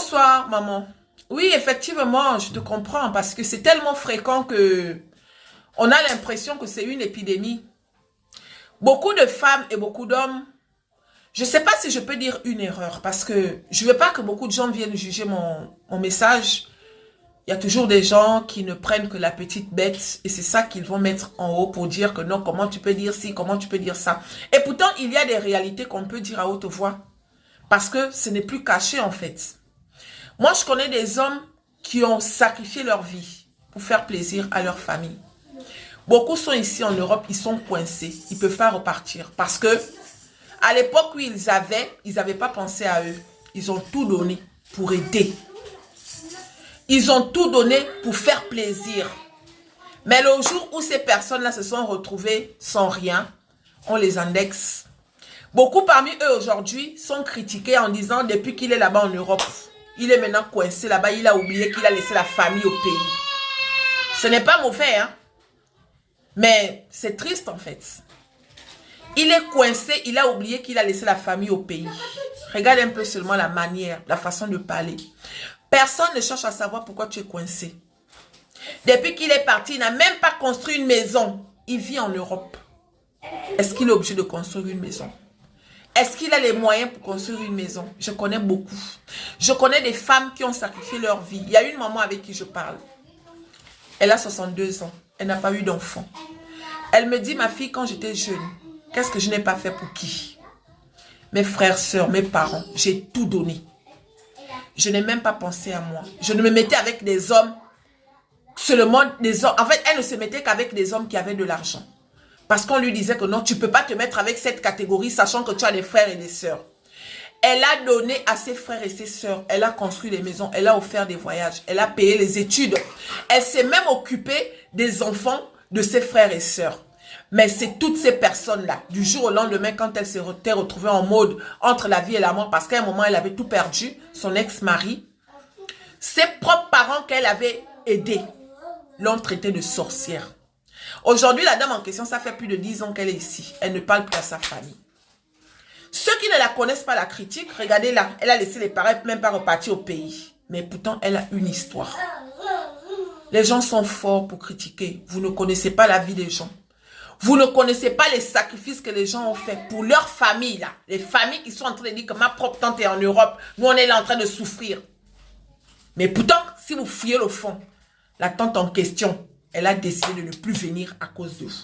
Bonsoir, maman. Oui, effectivement, je te comprends parce que c'est tellement fréquent que on a l'impression que c'est une épidémie. Beaucoup de femmes et beaucoup d'hommes, je ne sais pas si je peux dire une erreur parce que je ne veux pas que beaucoup de gens viennent juger mon message. Il y a toujours des gens qui ne prennent que la petite bête et c'est ça qu'ils vont mettre en haut pour dire que non, comment tu peux dire ci, comment tu peux dire ça. Et pourtant, il y a des réalités qu'on peut dire à haute voix parce que ce n'est plus caché en fait. Moi, je connais des hommes qui ont sacrifié leur vie pour faire plaisir à leur famille. Beaucoup sont ici en Europe, ils sont coincés, ils ne peuvent pas repartir parce que à l'époque où ils n'avaient pas pensé à eux. Ils ont tout donné pour aider. Ils ont tout donné pour faire plaisir. Mais le jour où ces personnes-là se sont retrouvées sans rien, on les indexe. Beaucoup parmi eux aujourd'hui sont critiqués en disant depuis qu'il est là-bas en Europe, il est maintenant coincé là-bas, il a oublié qu'il a laissé la famille au pays. Ce n'est pas mauvais, hein? Mais c'est triste en fait. Il est coincé, il a oublié qu'il a laissé la famille au pays. Regarde un peu seulement la manière, la façon de parler. Personne ne cherche à savoir pourquoi tu es coincé. Depuis qu'il est parti, il n'a même pas construit une maison. Il vit en Europe. Est-ce qu'il est obligé de construire une maison? Est-ce qu'il a les moyens pour construire une maison? Je connais beaucoup. Je connais des femmes qui ont sacrifié leur vie. Il y a une maman avec qui je parle. Elle a 62 ans. Elle n'a pas eu d'enfant. Elle me dit, ma fille, quand j'étais jeune, qu'est-ce que je n'ai pas fait pour qui? Mes frères, sœurs, mes parents, j'ai tout donné. Je n'ai même pas pensé à moi. Je ne me mettais avec des hommes, seulement des hommes. En fait, elle ne se mettait qu'avec des hommes qui avaient de l'argent. Parce qu'on lui disait que non, tu ne peux pas te mettre avec cette catégorie, sachant que tu as des frères et des sœurs. Elle a donné à ses frères et ses sœurs. Elle a construit des maisons. Elle a offert des voyages. Elle a payé les études. Elle s'est même occupée des enfants de ses frères et sœurs. Mais c'est toutes ces personnes-là, du jour au lendemain, quand elle s'est retrouvée en mode entre la vie et la mort, parce qu'à un moment, elle avait tout perdu, son ex-mari, ses propres parents qu'elle avait aidés l'ont traitée de sorcière. Aujourd'hui, la dame en question, ça fait plus de 10 ans qu'elle est ici. Elle ne parle plus à sa famille. Ceux qui ne la connaissent pas la critiquent, regardez-la, elle a laissé les parents même pas repartir au pays. Mais pourtant, elle a une histoire. Les gens sont forts pour critiquer. Vous ne connaissez pas la vie des gens. Vous ne connaissez pas les sacrifices que les gens ont fait pour leur famille, là. Les familles qui sont en train de dire que ma propre tante est en Europe. Nous, on est là en train de souffrir. Mais pourtant, si vous fouillez le fond, la tante en question, elle a décidé de ne plus venir à cause de vous.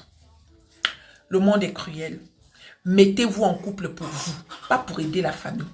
Le monde est cruel. Mettez-vous en couple pour vous, pas pour aider la famille.